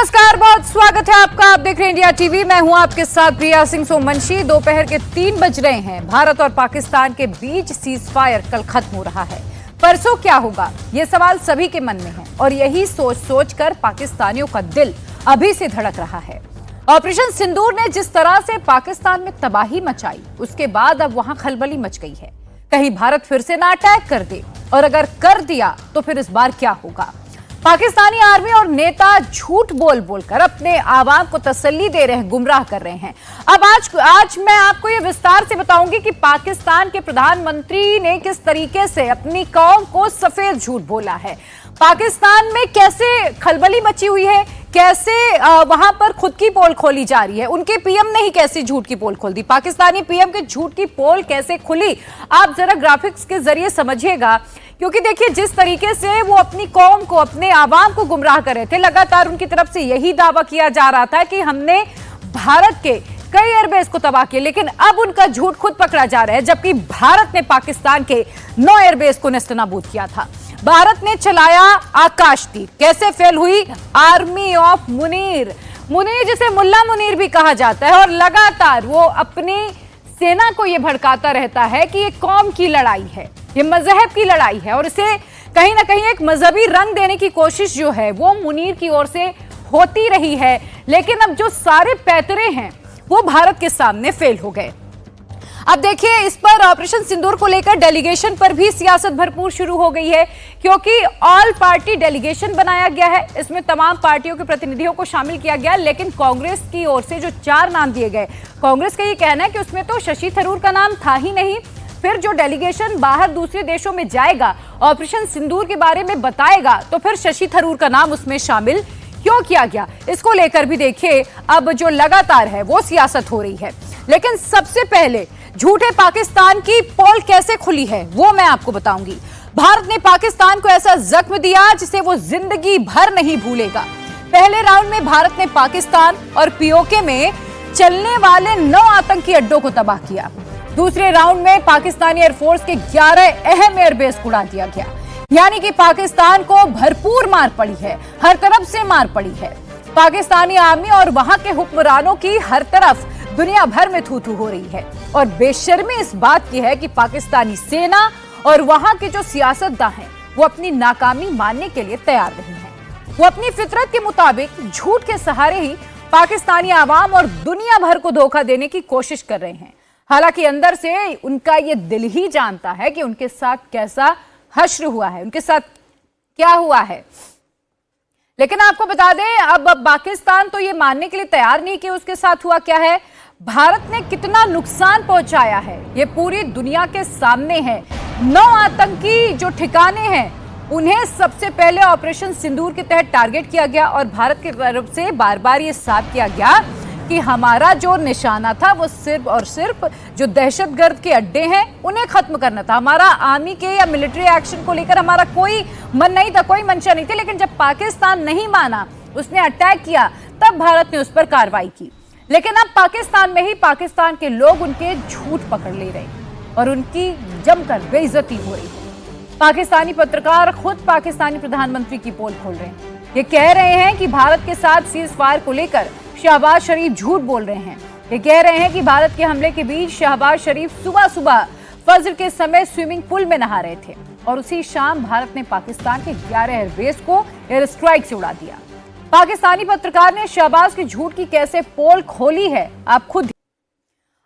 नमस्कार, बहुत स्वागत है आपका। आप देख रहे हैं इंडिया टीवी। मैं हूं आपके साथ प्रिया सिंह सोमवंशी। दोपहर के 3 बज रहे हैं। भारत और पाकिस्तान के बीच सीज फायर कल खत्म हो रहा है। परसों क्या होगा, ये सवाल सभी के मन में है और यही सोच सोच कर पाकिस्तानियों का दिल अभी से धड़क रहा है। ऑपरेशन सिंदूर ने जिस तरह से पाकिस्तान में तबाही मचाई, उसके बाद अब वहां खलबली मच गई है। कहीं भारत फिर से ना अटैक कर दे, और अगर कर दिया तो फिर इस बार क्या होगा। पाकिस्तानी आर्मी और नेता झूठ बोल बोलकर अपने आवाम को तसल्ली दे रहे हैं, गुमराह कर रहे हैं। अब आज मैं आपको ये विस्तार से बताऊंगी कि पाकिस्तान के प्रधानमंत्री ने किस तरीके से अपनी कौम को सफेद झूठ बोला है। पाकिस्तान में कैसे खलबली मची हुई है, कैसे वहां पर खुद की पोल खोली जा रही है। उनके पीएम ने ही कैसी झूठ की पोल खोल दी, पाकिस्तानी पीएम के झूठ की पोल कैसे खुली, आप जरा ग्राफिक्स के जरिए समझिएगा। क्योंकि देखिए, जिस तरीके से वो अपनी कौम को, अपने आवाम को गुमराह कर रहे थे, लगातार उनकी तरफ से यही दावा किया जा रहा था कि हमने भारत के कई एयरबेस को तबाह किया, लेकिन अब उनका झूठ खुद पकड़ा जा रहा है। जबकि भारत ने पाकिस्तान के 9 एयरबेस को नेस्तनाबूद किया था। भारत ने चलाया आकाश तीर, कैसे फेल हुई आर्मी ऑफ मुनीर, जिसे मुल्ला मुनीर भी कहा जाता है। और लगातार वो अपनी सेना को यह भड़काता रहता है कि ये कौम की लड़ाई है, ये मजहब की लड़ाई है, और इसे कहीं ना कहीं एक मजहबी रंग देने की कोशिश जो है वो मुनीर की ओर से होती रही है। लेकिन अब जो सारे पैतरे हैं वो भारत के सामने फेल हो गए। अब देखिए, इस पर ऑपरेशन सिंदूर को लेकर डेलीगेशन पर भी सियासत भरपूर शुरू हो गई है, क्योंकि ऑल पार्टी डेलीगेशन बनाया गया है। इसमें तमाम पार्टियों के प्रतिनिधियों को शामिल किया गया, लेकिन कांग्रेस की ओर से जो 4 नाम दिए गए, कांग्रेस का ये कहना है कि उसमें तो शशि थरूर का नाम था ही नहीं। फिर जो डेलीगेशन बाहर दूसरे देशों में जाएगा, ऑपरेशन सिंदूर के बारे में बताएगा, तो फिर शशि थरूर का नाम उसमें शामिल क्यों किया गया, इसको लेकर भी देखिए अब जो लगातार है वो सियासत हो रही है। लेकिन सबसे पहले झूठे पाकिस्तान की पोल कैसे खुली है वो मैं आपको बताऊंगी। भारत ने पाकिस्तान को ऐसा जख्म दिया जिसे वो जिंदगी भर नहीं भूलेगा। पहले राउंड में भारत ने पाकिस्तान और पीओके में चलने वाले 9 आतंकी अड्डों को तबाह किया। दूसरे राउंड में पाकिस्तानी एयरफोर्स के 11 अहम एयरबेस को उड़ा दिया गया। यानी कि पाकिस्तान को भरपूर मार पड़ी है, हर तरफ से मार पड़ी है। पाकिस्तानी आर्मी और वहां के हुक्मरानों की हर तरफ दुनिया भर में थू थू हो रही है। और बेशर्मी इस बात की है कि पाकिस्तानी सेना और वहां के जो सियासतदान हैं वो अपनी नाकामी मानने के लिए तैयार नहीं है। वो अपनी फितरत के मुताबिक झूठ के सहारे ही पाकिस्तानी आवाम और दुनिया भर को धोखा देने की कोशिश कर रहे हैं। हालांकि अंदर से उनका ये दिल ही जानता है कि उनके साथ कैसा हश्र हुआ है, उनके साथ क्या हुआ है। लेकिन आपको बता दें, अब पाकिस्तान तो ये मानने के लिए तैयार नहीं कि उसके साथ हुआ क्या है। भारत ने कितना नुकसान पहुंचाया है ये पूरी दुनिया के सामने है। 9 आतंकी जो ठिकाने हैं उन्हें सबसे पहले ऑपरेशन सिंदूर के तहत टारगेट किया गया, और भारत की तरफ से बार बार ये साफ किया गया कि हमारा जो निशाना था वो सिर्फ और सिर्फ जो दहशतगर्द के अड्डे हैं उन्हें खत्म करना था। हमारा आर्मी के या मिलिट्री एक्शन को लेकर हमारा कोई मन नहीं था, कोई मंशा नहीं थी। लेकिन जब पाकिस्तान नहीं माना, उसने अटैक किया, तब भारत ने उस पर कार्रवाई की। लेकिन अब पाकिस्तान में ही पाकिस्तान के लोग उनके झूठ पकड़ ले रहे हैं और उनकी जमकर बेइज्जती हो रही है। पाकिस्तानी पत्रकार खुद पाकिस्तानी प्रधानमंत्री की पोल खोल रहे हैं। ये कह रहे हैं कि भारत के साथ सीज फायर को लेकर शहबाज शरीफ झूठ बोल रहे हैं। ये कह रहे हैं कि भारत के हमले के बीच शहबाज शरीफ सुबह सुबह फजर के समय स्विमिंग पूल में नहा रहे थे, और उसी शाम भारत ने पाकिस्तान के 11 एयरबेस को एयर स्ट्राइक से उड़ा दिया। पाकिस्तानी पत्रकार ने शहबाज की झूठ की कैसे पोल खोली है, आप खुद।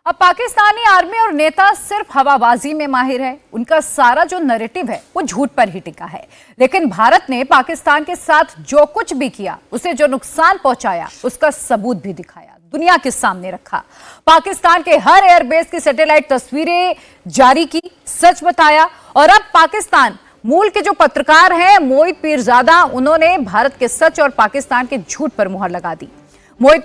अब पाकिस्तानी आर्मी और नेता सिर्फ हवाबाजी में माहिर है। उनका सारा जो नैरेटिव है वो झूठ पर ही टिका है। लेकिन भारत ने पाकिस्तान के साथ जो कुछ भी किया, उसे जो नुकसान पहुंचाया, उसका सबूत भी दिखाया, दुनिया के सामने रखा। पाकिस्तान के हर एयरबेस की सैटेलाइट तस्वीरें जारी की, सच बताया। और अब पाकिस्तान मूल के जो पत्रकार हैं मोहित पीरजादा, उन्होंने भारत के सच और पाकिस्तान के झूठ पर मुहर लगा दी। मोहित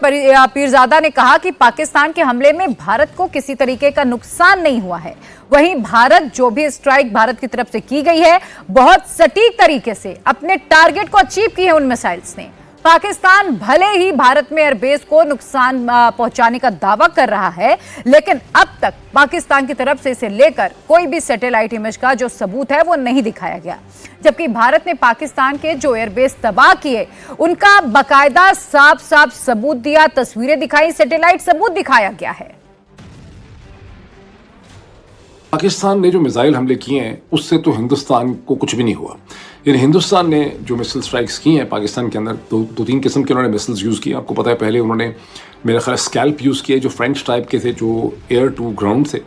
पीरजादा ने कहा कि पाकिस्तान के हमले में भारत को किसी तरीके का नुकसान नहीं हुआ है। वहीं भारत जो भी स्ट्राइक भारत की तरफ से की गई है, बहुत सटीक तरीके से अपने टारगेट को अचीव की है उन मिसाइल्स ने। पाकिस्तान भले ही भारत में एयरबेस को नुकसान पहुंचाने का दावा कर रहा है, लेकिन अब तक पाकिस्तान की तरफ से इसे लेकर कोई भी सैटेलाइट इमेज का जो सबूत है वो नहीं दिखाया गया। जबकि भारत ने पाकिस्तान के जो एयरबेस तबाह किए उनका बाकायदा साफ साफ सबूत दिया, तस्वीरें दिखाई, सैटेलाइट सबूत दिखाया गया है। पाकिस्तान ने जो मिसाइल हमले किए हैं उससे तो हिंदुस्तान को कुछ भी नहीं हुआ। यानी हिंदुस्तान ने जो मिसाइल स्ट्राइक्स की हैं पाकिस्तान के अंदर, दो तीन किस्म के उन्होंने मिसाइल्स यूज़ किए। आपको पता है पहले उन्होंने मेरा ख्याल स्कैल्प यूज़ किए जो फ्रेंच टाइप के थे, जो एयर टू ग्राउंड थे,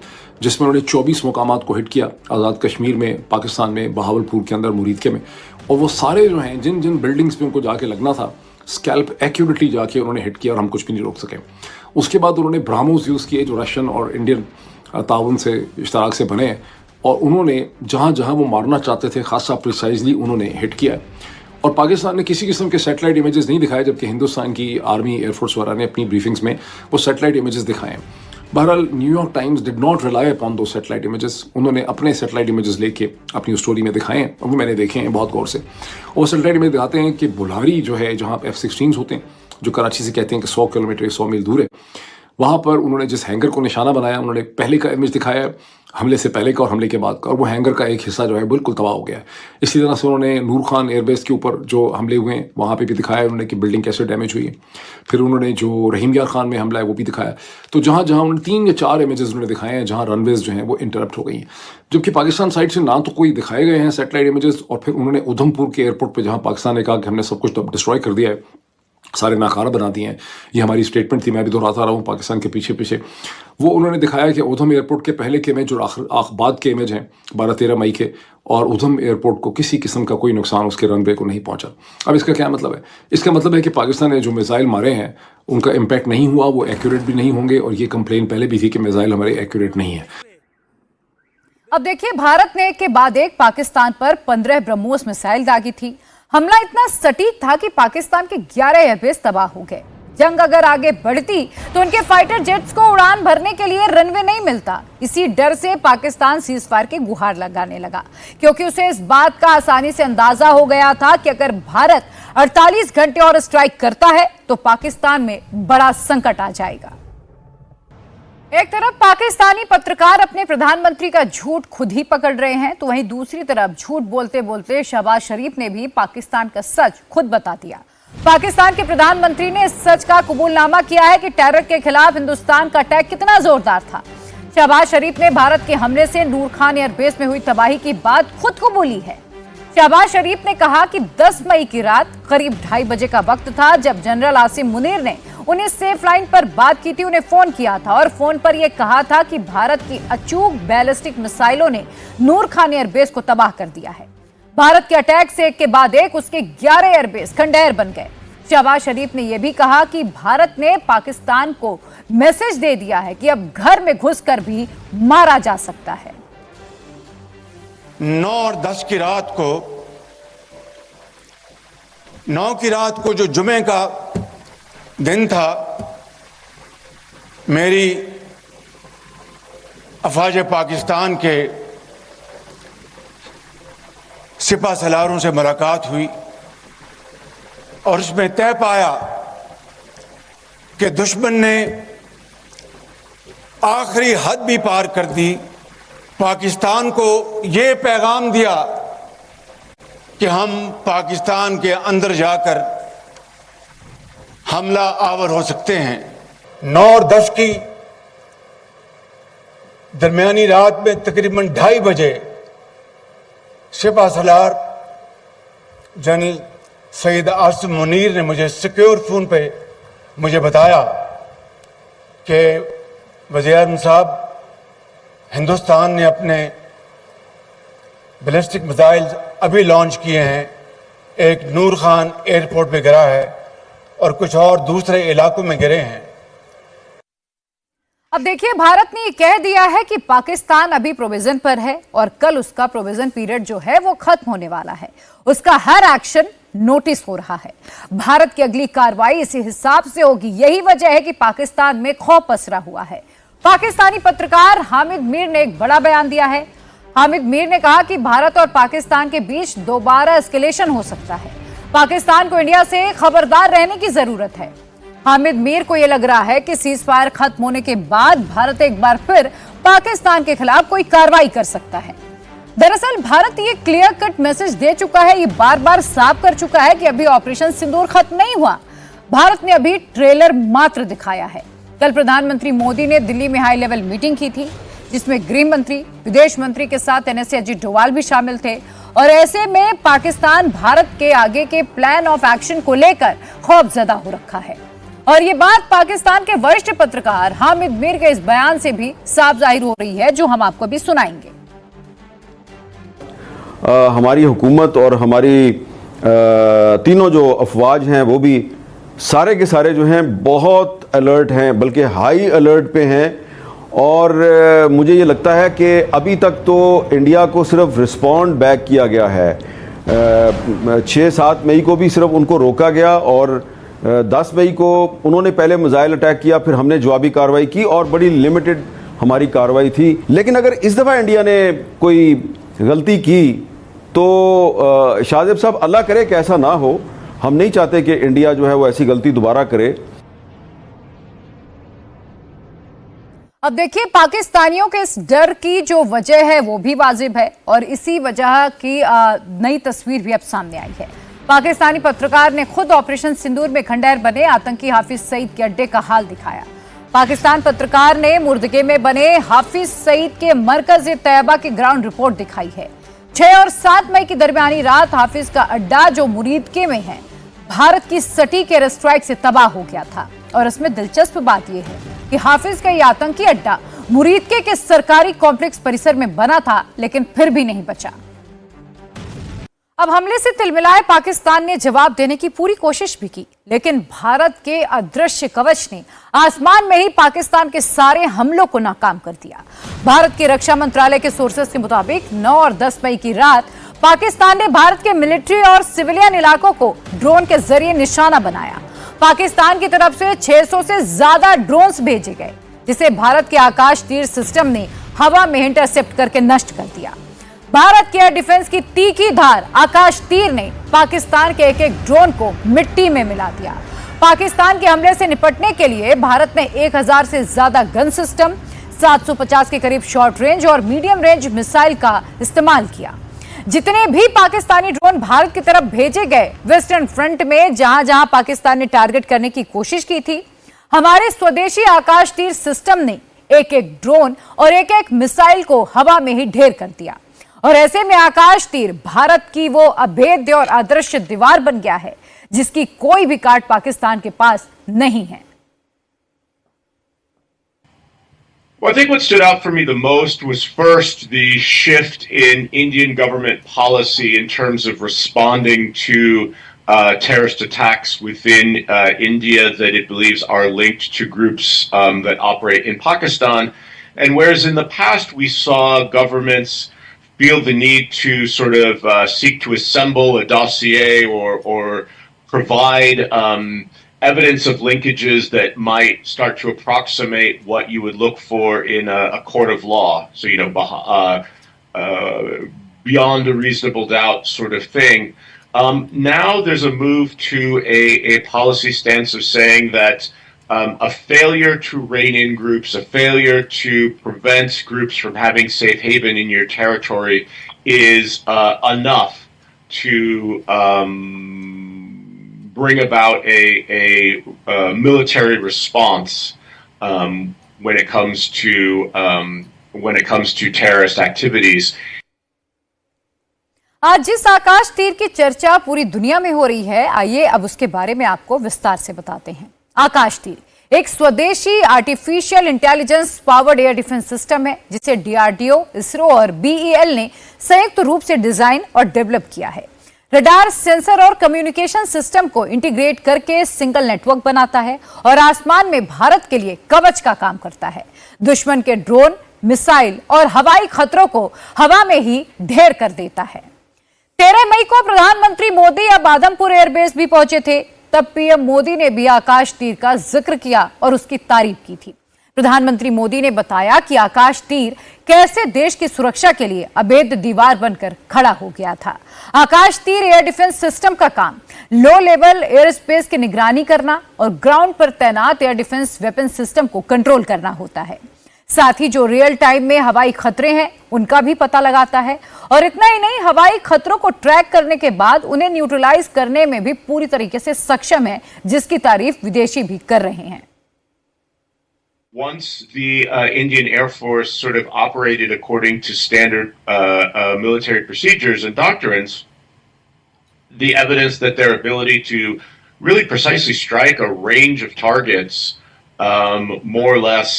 जिसमें उन्होंने 24 मुकामात को हिट किया आज़ाद कश्मीर में, पाकिस्तान में, बहावलपुर के अंदर, मुरीदके में। और वो सारे जो हैं जिन जिन बिल्डिंग्स में उनको जाके लगना था, स्कैल्प एक्यूरेटली जाके उन्होंने हिट किया और हम कुछ भी नहीं रोक सके। उसके बाद उन्होंने ब्राह्मोस यूज़ किए जो रशियन और इंडियन ताउन से इश्तराक से बने, और उन्होंने जहाँ जहाँ वो मारना चाहते थे खासा प्रिसाइजली उन्होंने हिट किया। और पाकिस्तान ने किसी किस्म के सैटेलाइट इमेजेस नहीं दिखाए, जबकि हिंदुस्तान की आर्मी एयरफोर्स वगैरह ने अपनी ब्रीफिंग्स में वो सैटेलाइट इमेजेस दिखाए। बहरहाल New York times did not rely upon दो सैटेलाइट इमेजेस। उन्होंने अपने सैटेलाइट इमेजेस लेके अपनी स्टोरी में दिखाए हैं, और वो मैंने देखे हैं बहुत गौर से। वो सैटेलाइट इमेज दिखाते हैं कि बुल्हारी जो है, जहाँ F-16 होते हैं, जो कराची से कहते हैं कि 100 किलोमीटर 100 मील दूर है, वहाँ पर उन्होंने जिस हैंगर को निशाना बनाया, उन्होंने पहले का इमेज दिखाया हमले से पहले का और हमले के बाद का, और वो हैंगर का एक हिस्सा जो है बिल्कुल तबाह हो गया है। इसी तरह से उन्होंने नूर खान एयरबेस के ऊपर जो हमले हुए हैं वहाँ पे भी दिखाया उन्होंने कि बिल्डिंग कैसे डैमेज हुई है। फिर उन्होंने जो रहीम यार खान में हमला है वो भी दिखाया। तो जहाँ जहाँ उन्होंने 3 या 4 इमेजेस उन्होंने दिखाए हैं जहाँ रनवेज जो हैं वो इंटरप्ट हो गई हैं, जबकि पाकिस्तान साइड से ना तो कोई दिखाए गए हैं सैटेलाइट इमेजेस, और फिर उन्होंने उधमपुर के एयरपोर्ट पर जहाँ पाकिस्तान ने कहा कि हमने सब कुछ डिस्ट्रॉय कर दिया है, सारे नाकारा बना दिए हैं, ये हमारी स्टेटमेंट थी, मैं भी दोहराता रहा हूँ पाकिस्तान के पीछे पीछे, वो उन्होंने दिखाया कि उधम एयरपोर्ट के पहले के इमेज और बाद के इमेज हैं 12-13 मई के, और उधम एयरपोर्ट को किसी किस्म का कोई नुकसान उसके रनवे को नहीं पहुंचा। अब इसका क्या मतलब है? इसका मतलब है कि पाकिस्तान ने जो मिसाइल मारे हैं उनका इम्पैक्ट नहीं हुआ, वो एक्यूरेट भी नहीं होंगे, और ये कंप्लेन पहले भी थी कि मिसाइल हमारे एक्यूरेट नहीं है। अब देखिए, भारत ने एक के बाद एक पाकिस्तान पर 15 ब्रह्मोस मिसाइल दागी थी। हमला इतना सटीक था कि पाकिस्तान के 11 एयरबेस तबाह हो गए। जंग अगर आगे बढ़ती तो उनके फाइटर जेट्स को उड़ान भरने के लिए रनवे नहीं मिलता। इसी डर से पाकिस्तान सीज फायर की गुहार लगाने लगा, क्योंकि उसे इस बात का आसानी से अंदाजा हो गया था कि अगर भारत 48 घंटे और स्ट्राइक करता है तो पाकिस्तान में बड़ा संकट आ जाएगा। एक तरफ पाकिस्तानी पत्रकार अपने प्रधानमंत्री का झूठ खुद ही पकड़ रहे हैं, तो वहीं दूसरी तरफ झूठ बोलते बोलते शहबाज शरीफ ने भी पाकिस्तान का सच खुद बता दिया। पाकिस्तान के प्रधानमंत्री ने इस सच का कबूलनामा किया है कि टेरर के खिलाफ हिंदुस्तान का अटैक कितना जोरदार था। शहबाज शरीफ ने भारत के हमले से नूर खान एयरबेस में हुई तबाही की बात खुद को बोली है। शहबाज शरीफ ने कहा कि 10 मई की रात करीब 2:30 बजे का वक्त था जब जनरल आसिम मुनीर ने उन्हें सेफ लाइन पर बात की थी, उन्हें फोन किया था और फोन पर यह कहा था कि भारत की अचूक बैलिस्टिक मिसाइलों ने नूर खान एयरबेस को तबाह कर दिया है। भारत के अटैक से एक के बाद एक उसके 11 एयरबेस खंडहर बन गए। शहबाज शरीफ ने यह भी कहा कि भारत ने पाकिस्तान को मैसेज दे दिया है कि अब घर में घुसकर भी मारा जा सकता है। 9 और 10 की रात को 9 की रात को जो जुमे का दिन था, मेरी अफवाज पाकिस्तान के सिपा सलारों से मुलाकात हुई और उसमें तय पाया कि दुश्मन ने आखिरी हद भी पार कर दी। पाकिस्तान को ये पैगाम दिया कि हम पाकिस्तान के अंदर जाकर हमला आवर हो सकते हैं। 9 और 10 की दरमियानी रात में तकरीबन 2:30 बजे सिपा सलार जनरल सैयद आसिम मुनीर ने मुझे सिक्योर फोन पे मुझे बताया कि वज़ीर-ए-आज़म साहब, हिंदुस्तान ने अपने बैलिस्टिक मिसाइल अभी लॉन्च किए हैं, एक नूर खान एयरपोर्ट पे गिरा है और कुछ और दूसरे इलाकों में गिरे हैं। अब देखिए, भारत ने ये कह दिया है कि पाकिस्तान अभी प्रोविजन पर है और कल उसका प्रोविजन पीरियड जो है वो खत्म होने वाला है। उसका हर एक्शन नोटिस हो रहा है। भारत की अगली कार्रवाई इसी हिसाब से होगी। यही वजह है कि पाकिस्तान में खौफ पसरा हुआ है। पाकिस्तानी पत्रकार हामिद मीर ने एक बड़ा बयान दिया है। हामिद मीर ने कहा कि भारत और पाकिस्तान के बीच दोबारा एस्केलेशन हो सकता है। पाकिस्तान को इंडिया से खबरदार रहने की जरूरत है। हामिद मीर को यह लग रहा है कि सीज फायर खत्म होने के बाद भारत एक बार फिर पाकिस्तान के खिलाफ कोई कार्रवाई कर सकता है। दरअसल भारत ये क्लियर कट मैसेज दे चुका है, ये बार बार साफ कर चुका है कि अभी ऑपरेशन सिंदूर खत्म नहीं हुआ। भारत ने अभी ट्रेलर मात्र दिखाया है। कल प्रधानमंत्री मोदी ने दिल्ली में हाई लेवल मीटिंग की थी, जिसमें गृह मंत्री, विदेश मंत्री के साथ एनएसए अजीत डोवाल भी शामिल थे। और ऐसे में पाकिस्तान भारत के आगे के प्लान ऑफ एक्शन को लेकर खौफजदा हो रखा है। और ये बात पाकिस्तान के वरिष्ठ पत्रकार हामिद मीर के इस बयान से भी साफ जाहिर हो रही है, जो हम आपको अभी सुनाएंगे। हमारी हुकूमत और हमारी तीनों जो अफवाज हैं वो भी सारे के सारे जो हैं बहुत अलर्ट हैं, बल्कि हाई अलर्ट पे हैं। और मुझे ये लगता है कि अभी तक तो इंडिया को सिर्फ रिस्पॉन्ड बैक किया गया है। 6-7 मई को भी सिर्फ उनको रोका गया और 10 मई को उन्होंने पहले मिसाइल अटैक किया, फिर हमने जवाबी कार्रवाई की और बड़ी लिमिटेड हमारी कार्रवाई थी। लेकिन अगर इस दफ़ा इंडिया ने कोई गलती की तो शाहजेब साहब अल्लाह करे कि ऐसा ना हो। हम नहीं चाहते कि इंडिया जो है वो ऐसी गलती दोबारा करे। अब देखिए, पाकिस्तानियों के इस डर की जो वजह है वो भी वाजिब है और इसी वजह की नई तस्वीर भी अब सामने आई है। पाकिस्तानी पत्रकार ने खुद ऑपरेशन सिंदूर में खंडहर बने आतंकी हाफिज सईद के अड्डे का हाल दिखाया। पाकिस्तान पत्रकार ने मुर्दगे में बने हाफिज सईद के मरकज तैयबा की ग्राउंड रिपोर्ट दिखाई है। 6 और 7 मई की दरमियानी रात हाफिज का अड्डा जो मुरीदके में है, भारत की सटीक एयर स्ट्राइक से तबाह हो गया था। और इसमें दिलचस्प बात यह है कि हाफिज का यह आतंकी अड्डा मुरीदके के सरकारी कॉम्प्लेक्स परिसर में बना था, लेकिन फिर भी नहीं बचा। अब हमले से तिलमिलाए पाकिस्तान ने जवाब देने की पूरी कोशिश भी की, लेकिन भारत के अदृश्य कवच ने आसमान में ही पाकिस्तान के सारे हमलों को नाकाम कर दिया। भारत के रक्षा मंत्रालय के सोर्सेस के मुताबिक 9 और 10 मई की रात पाकिस्तान ने भारत के मिलिट्री और सिविलियन इलाकों को ड्रोन के जरिए निशाना बनाया। पाकिस्तान की तरफ से 600 से ज्यादा ड्रोन्स भेजे गए, जिसे भारत के आकाश तीर सिस्टम ने हवा में इंटरसेप्ट करके नष्ट कर दिया। भारत के एयर डिफेंस की तीखी धार आकाश तीर ने पाकिस्तान के एक एक ड्रोन को मिट्टी में मिला दिया। पाकिस्तान के हमले से निपटने के लिए भारत ने 1000 से ज्यादा गन सिस्टम, 750 के करीब शॉर्ट रेंज और मीडियम रेंज मिसाइल का इस्तेमाल किया। जितने भी पाकिस्तानी ड्रोन भारत की तरफ भेजे गए, वेस्टर्न फ्रंट में जहां जहां पाकिस्तान ने टारगेट करने की कोशिश की थी, हमारे स्वदेशी आकाश तीर सिस्टम ने एक एक ड्रोन और एक एक मिसाइल को हवा में ही ढेर कर दिया। और ऐसे में आकाश तीर भारत की वो अभेद्य और अदृश्य दीवार बन गया है, जिसकी कोई भी काट पाकिस्तान के पास नहीं है। Well, I think what stood out for me the most was first the shift in Indian government policy in terms of responding to terrorist attacks within India that it believes are linked to groups that operate in Pakistan. And whereas in the past we saw governments feel the need to sort of seek to assemble a dossier or provide evidence of linkages that might start to approximate what you would look for in a court of law. So, you know, beyond a reasonable doubt sort of thing. Now there's a move to a policy stance of saying that a failure to rein in groups, a failure to prevent groups from having safe haven in your territory is enough to bring about a military response when it comes to terrorist activities. आज जिस आकाश तीर की चर्चा पूरी दुनिया में हो रही है, आइए अब उसके बारे में आपको विस्तार से बताते हैं। आकाश तीर एक स्वदेशी artificial intelligence powered air defence system है, जिसे डीआरडीओ, इसरो और बीईएल ने संयुक्त रूप से डिजाइन और डेवलप किया है। रडार, सेंसर और कम्युनिकेशन सिस्टम को इंटीग्रेट करके सिंगल नेटवर्क बनाता है और आसमान में भारत के लिए कवच का काम करता है। दुश्मन के ड्रोन, मिसाइल और हवाई खतरों को हवा में ही ढेर कर देता है। 13 मई को प्रधानमंत्री मोदी अब आदमपुर एयरबेस भी पहुंचे थे। तब पीएम मोदी ने भी आकाश तीर का जिक्र किया और उसकी तारीफ की थी। प्रधानमंत्री मोदी ने बताया कि आकाश तीर कैसे देश की सुरक्षा के लिए अभेद दीवार बनकर खड़ा हो गया था। आकाश तीर एयर डिफेंस सिस्टम का काम लो लेवल एयर स्पेस की निगरानी करना और ग्राउंड पर तैनात एयर डिफेंस वेपन सिस्टम को कंट्रोल करना होता है। साथ ही जो रियल टाइम में हवाई खतरे हैं उनका भी पता लगाता है और इतना ही नहीं, हवाई खतरों को ट्रैक करने के बाद उन्हें न्यूट्रलाइज करने में भी पूरी तरीके से सक्षम है, जिसकी तारीफ विदेशी भी कर रहे हैं। Once the Indian Air Force sort of operated according to standard military procedures and doctrines, the evidence that their ability to really precisely strike a range of targets more or less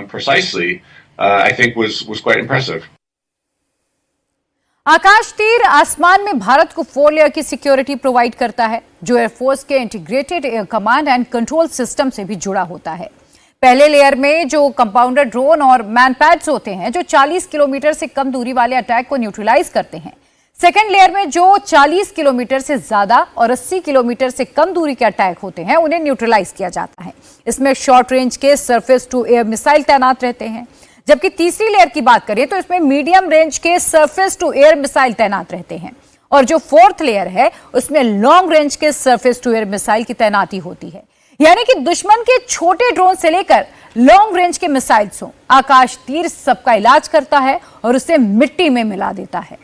precisely, I think was quite impressive. आकाश तीर आसमान में भारत को 4 layer की security provide करता है, जो air force के integrated air command and control system से भी जुड़ा होता है। पहले लेयर में जो कंपाउंडर ड्रोन और मैनपैड्स होते हैं, जो 40 किलोमीटर से कम दूरी वाले अटैक को न्यूट्रलाइज करते हैं। सेकेंड लेयर में जो 40 किलोमीटर से ज्यादा और 80 किलोमीटर से कम दूरी के अटैक होते हैं, उन्हें न्यूट्रलाइज किया जाता है। इसमें शॉर्ट रेंज के सरफेस टू एयर मिसाइल तैनात रहते हैं, जबकि तीसरी लेयर की बात करें तो इसमें मीडियम रेंज के सरफेस टू एयर मिसाइल तैनात रहते हैं और जो फोर्थ लेयर है उसमें लॉन्ग रेंज के सरफेस टू एयर मिसाइल की तैनाती होती है। यानी कि दुश्मन के छोटे ड्रोन से लेकर लॉन्ग रेंज के मिसाइल्स हो, आकाश तीर सबका इलाज करता है और उसे मिट्टी में मिला देता है।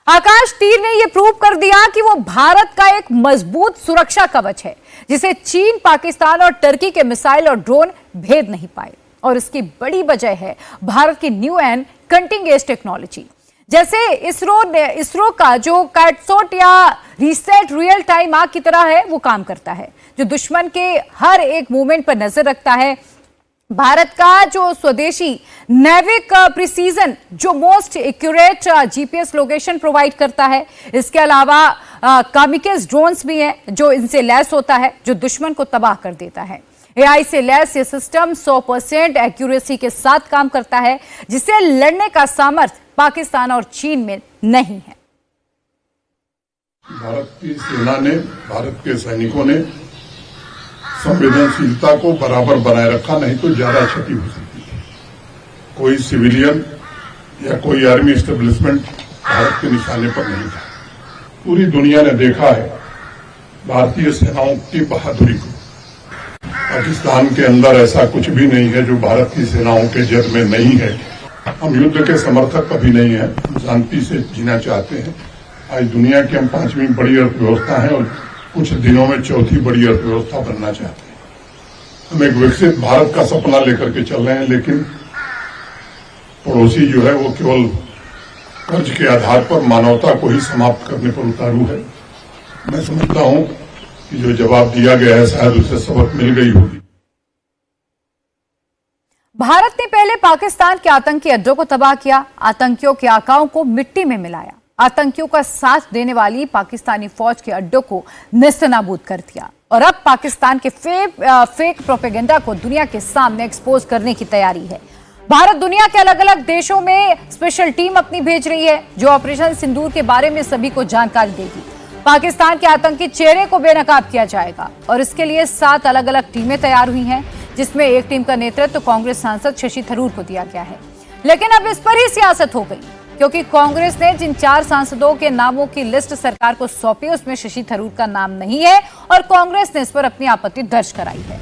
आकाश तीर ने यह प्रूव कर दिया कि वो भारत का एक मजबूत सुरक्षा कवच है, जिसे चीन, पाकिस्तान और टर्की के मिसाइल और ड्रोन भेद नहीं पाए। और इसकी बड़ी वजह है भारत की new and cutting edge technology. जैसे इसरो का जो कैटसोट या रीसेट रियल टाइम आग की तरह है, वो काम करता है, जो दुश्मन के हर एक मूवमेंट पर नजर रखता है। भारत का जो स्वदेशी नेविक प्रिसीजन जो most accurate GPS location provide करता है। इसके अलावा कामिकेज ड्रोन्स भी हैं जो इनसे लैस होता है, जो दुश्मन को तबाह कर देता है। एआई से लैस ये सिस्टम 100% एक्यूरेसी के साथ काम करता है, जिसे लड़ने का सामर्थ्य पाकिस्तान और चीन में नहीं है। भारत की सेना ने, भारत के सैनिकों ने संवेदनशीलता को बराबर बनाए रखा, नहीं तो ज्यादा क्षति हो सकती है। कोई सिविलियन या कोई आर्मी एस्टेब्लिशमेंट भारत के निशाने पर नहीं था। पूरी दुनिया ने देखा है भारतीय सेनाओं की बहादुरी को। पाकिस्तान के अंदर ऐसा कुछ भी नहीं है जो भारत की सेनाओं के जद में नहीं है। हम युद्ध के समर्थक कभी नहीं है, हम शांति से जीना चाहते हैं। आज दुनिया की हम 5वीं बड़ी अर्थव्यवस्था है और कुछ दिनों में 4थी बड़ी अर्थव्यवस्था बनना चाहते हैं। हम एक विकसित भारत का सपना लेकर के चल रहे हैं, लेकिन पड़ोसी जो है वो केवल कर्ज के आधार पर मानवता को ही समाप्त करने पर उतारू है। मैं समझता हूं कि जो जवाब दिया गया है शायद उसे सबक मिल गई होगी। भारत ने पहले पाकिस्तान के आतंकी अड्डों को तबाह किया, आतंकियों के आकाओं को मिट्टी में मिलाया, आतंकियों का साथ देने वाली पाकिस्तानी फौज के अड्डों को नेस्तनाबूद कर दिया और अब पाकिस्तान के फेक प्रोपेगेंडा को दुनिया के सामने एक्सपोज करने की तैयारी है। भारत दुनिया के अलग अलग देशों में स्पेशल टीम अपनी भेज रही है, जो ऑपरेशन सिंदूर के बारे में सभी को जानकारी देगी। पाकिस्तान के आतंकी चेहरे को बेनकाब किया जाएगा और इसके लिए 7 अलग अलग टीमें तैयार हुई हैं, जिसमें एक टीम का नेतृत्व कांग्रेस सांसद शशि थरूर को दिया गया है। लेकिन अब इस पर ही सियासत हो गई, क्योंकि कांग्रेस ने जिन 4 सांसदों के नामों की लिस्ट सरकार को सौंपी, उसमें शशि थरूर का नाम नहीं है और कांग्रेस ने इस पर अपनी आपत्ति दर्ज कराई है।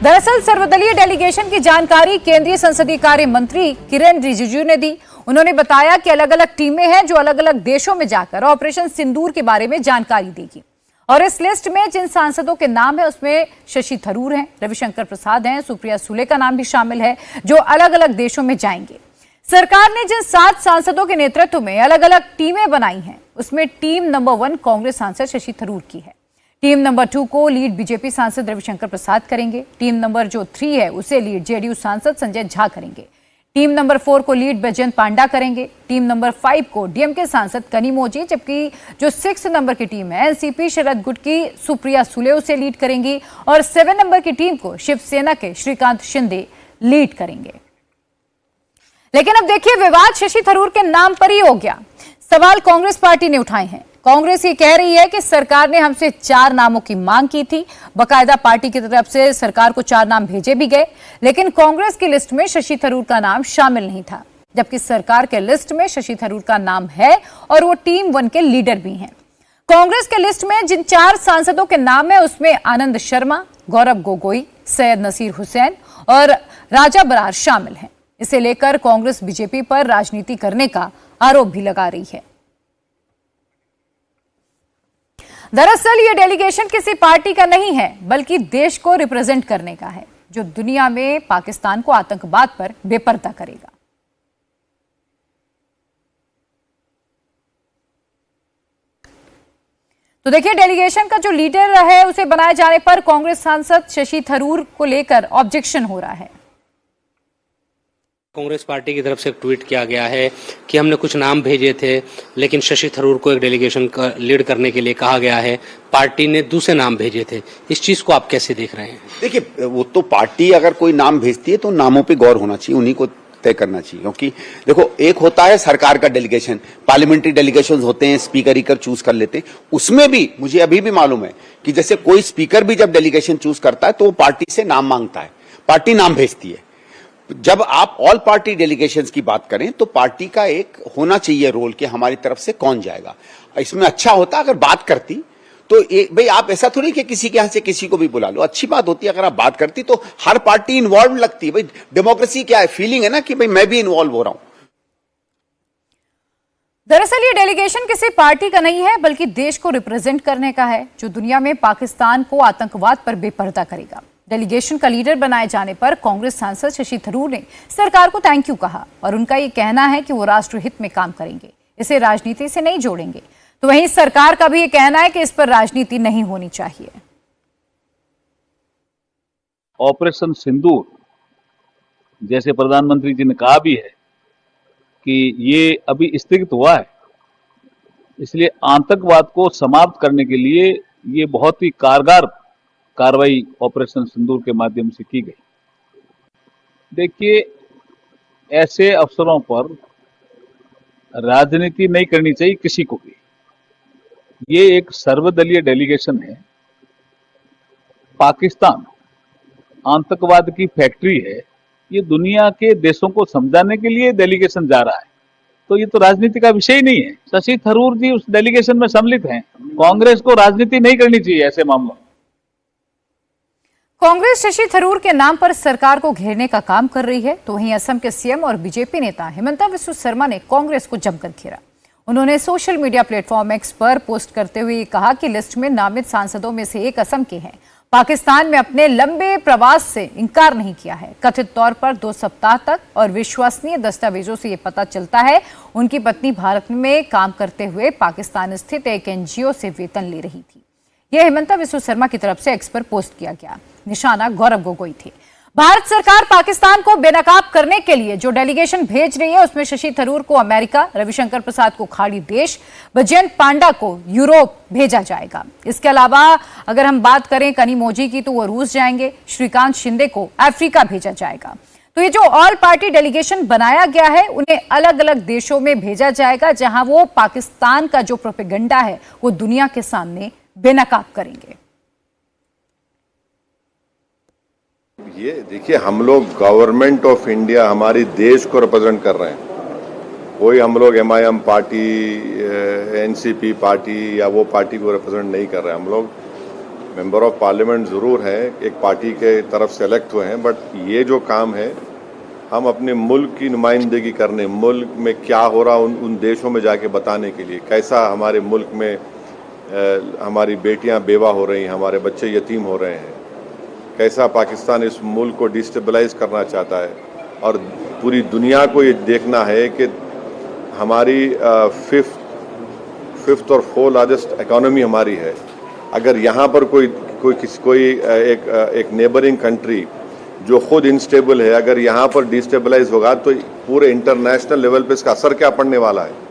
दरअसल सर्वदलीय डेलीगेशन की जानकारी केंद्रीय संसदीय कार्य मंत्री किरेन रिजिजू ने दी। उन्होंने बताया कि अलग अलग टीमें हैं जो अलग अलग देशों में जाकर ऑपरेशन सिंदूर के बारे में जानकारी देगी और इस लिस्ट में जिन सांसदों के नाम है उसमें शशि थरूर हैं, रविशंकर प्रसाद हैं, सुप्रिया सुले का नाम भी शामिल है, जो अलग अलग देशों में जाएंगे। सरकार ने जिन 7 सांसदों के नेतृत्व में अलग अलग टीमें बनाई हैं, उसमें टीम नंबर 1 कांग्रेस सांसद शशि थरूर की है। टीम नंबर 2 को लीड बीजेपी सांसद रविशंकर प्रसाद करेंगे। टीम नंबर जो 3 है उसे लीड जेडीयू सांसद संजय झा करेंगे। टीम नंबर 4 को लीड बैजयंत पांडा करेंगे। टीम नंबर 5 को डीएमके सांसद कनिमोझी, जबकि जो 6 नंबर की टीम है एनसीपी शरद गुट की सुप्रिया सुले उसे लीड करेंगी और 7 नंबर की टीम को शिवसेना के श्रीकांत शिंदे लीड करेंगे। लेकिन अब देखिए, विवाद शशि थरूर के नाम पर ही हो गया। सवाल कांग्रेस पार्टी ने उठाए हैं कांग्रेस ये कह रही है कि सरकार ने हमसे 4 नामों की मांग की थी। बकायदा पार्टी की तरफ से सरकार को 4 नाम भेजे भी गए, लेकिन कांग्रेस की लिस्ट में शशि थरूर का नाम शामिल नहीं था, जबकि सरकार के लिस्ट में शशि थरूर का नाम है और वो टीम 1 के लीडर भी हैं। कांग्रेस के लिस्ट में जिन 4 सांसदों के नाम है उसमें आनंद शर्मा, गौरव गोगोई, सैयद नसीर हुसैन और राजा बरार शामिल हैं। इसे लेकर कांग्रेस बीजेपी पर राजनीति करने का आरोप भी लगा रही है। दरअसल ये डेलीगेशन किसी पार्टी का नहीं है, बल्कि देश को रिप्रेजेंट करने का है, जो दुनिया में पाकिस्तान को आतंकवाद पर बेपर्दा करेगा। तो देखिए, डेलीगेशन का जो लीडर है उसे बनाए जाने पर कांग्रेस सांसद शशि थरूर को लेकर ऑब्जेक्शन हो रहा है। कांग्रेस पार्टी की तरफ से एक ट्वीट किया गया है कि हमने कुछ नाम भेजे थे, लेकिन शशि थरूर को एक डेलीगेशन का लीड करने के लिए कहा गया है। पार्टी ने दूसरे नाम भेजे थे। इस चीज को आप कैसे देख रहे हैं? देखिए, वो तो पार्टी अगर कोई नाम भेजती है तो नामों पे गौर होना चाहिए, उन्हीं को तय करना चाहिए। क्योंकि देखो, एक होता है सरकार का डेलीगेशन, पार्लियामेंट्री डेलीगेशन होते हैं, स्पीकर ही कर चूज कर लेते हैं। उसमें भी मुझे अभी भी मालूम है कि जैसे कोई स्पीकर भी जब डेलीगेशन चूज करता है तो वो पार्टी से नाम मांगता है, पार्टी नाम भेजती है। जब आप ऑल पार्टी डेलीगेशंस की बात करें तो पार्टी का एक होना चाहिए रोल कि हमारी तरफ से कौन जाएगा। इसमें अच्छा होता अगर बात करती तो भाई आप ऐसा थोड़ी कि किसी के यहां से किसी को भी बुला लो, अच्छी बात होती है अगर आप बात करती तो हर पार्टी इन्वॉल्व लगती है। भाई डेमोक्रेसी क्या है, फीलिंग है ना कि भाई मैं भी इन्वॉल्व हो रहा हूं। दरअसल ये डेलीगेशन किसी पार्टी का नहीं है, बल्कि देश को रिप्रेजेंट करने का है, जो दुनिया में पाकिस्तान को आतंकवाद पर बेपर्दा करेगा। डेलीगेशन का लीडर बनाए जाने पर कांग्रेस सांसद शशि थरूर ने सरकार को थैंक यू कहा और उनका ये कहना है कि वो राष्ट्रहित में काम करेंगे, इसे राजनीति से नहीं जोड़ेंगे। तो वहीं सरकार का भी ये कहना है कि इस पर राजनीति नहीं होनी चाहिए। ऑपरेशन सिंदूर जैसे प्रधानमंत्री जी ने कहा भी है कि ये अभी स्थगित हुआ है, इसलिए आतंकवाद को समाप्त करने के लिए ये बहुत ही कारगर कार्रवाई ऑपरेशन सिंदूर के माध्यम से की गई। देखिए, ऐसे अवसरों पर राजनीति नहीं करनी चाहिए किसी को भी। ये एक सर्वदलीय डेलीगेशन है। पाकिस्तान आतंकवाद की फैक्ट्री है, ये दुनिया के देशों को समझाने के लिए डेलीगेशन जा रहा है, तो ये तो राजनीति का विषय ही नहीं है। शशि थरूर जी उस डेलीगेशन में सम्मिलित हैं। कांग्रेस को राजनीति नहीं करनी चाहिए ऐसे मामलों। कांग्रेस शशि थरूर के नाम पर सरकार को घेरने का काम कर रही है, तो वहीं असम के सीएम और बीजेपी नेता हिमंता बिस्वा शर्मा ने कांग्रेस को जमकर घेरा। उन्होंने सोशल मीडिया प्लेटफॉर्म एक्स पर पोस्ट करते हुए कहा कि लिस्ट में नामित सांसदों में से एक असम के हैं। पाकिस्तान में अपने लंबे प्रवास से इनकार नहीं किया है। कथित तौर पर 2 सप्ताह तक और विश्वसनीय दस्तावेजों से ये पता चलता है उनकी पत्नी भारत में काम करते हुए पाकिस्तान स्थित एक एनजीओ से वेतन ले रही थी। यह हिमंता बिस्वा शर्मा की तरफ से एक्स पर पोस्ट किया गया। निशाना गौरव गोगोई थे। भारत सरकार पाकिस्तान को बेनकाब करने के लिए जो डेलीगेशन भेज रही है उसमें शशि थरूर को अमेरिका, रविशंकर प्रसाद को खाड़ी देश, बजयंत पांडा को यूरोप भेजा जाएगा। इसके अलावा अगर हम बात करें कनिमोझी की तो वो रूस जाएंगे, श्रीकांत शिंदे को अफ्रीका भेजा जाएगा। तो ये जो ऑल पार्टी डेलीगेशन बनाया गया है उन्हें अलग अलग देशों में भेजा जाएगा, जहां वो पाकिस्तान का जो प्रोपेगेंडा है वो दुनिया के सामने बेनकाब करेंगे। ये देखिए, हम लोग गवर्नमेंट ऑफ इंडिया, हमारी देश को रिप्रेजेंट कर रहे हैं। कोई हम लोग MIM पार्टी, NCP पार्टी या वो पार्टी को रिप्रेजेंट नहीं कर रहे हैं। हम लोग मेंबर ऑफ पार्लियामेंट ज़रूर हैं, एक पार्टी के तरफ से इलेक्ट हुए हैं, बट ये जो काम है हम अपने मुल्क की नुमाइंदगी करने, मुल्क में क्या हो रहा उन देशों में जाके बताने के लिए, कैसा हमारे मुल्क में हमारी बेटियां बेवा हो रही हैं, हमारे बच्चे यतीम हो रहे हैं, कैसा पाकिस्तान इस मुल्क को डिस्टेबलाइज करना चाहता है, और पूरी दुनिया को ये देखना है कि हमारी फिफ्थ और 4th लार्जेस्ट इकोनॉमी हमारी है। अगर यहाँ पर कोई एक नेबरिंग कंट्री जो खुद इनस्टेबल है, अगर यहाँ पर डिस्टेबलाइज होगा तो पूरे इंटरनेशनल लेवल पे इसका असर क्या पड़ने वाला है।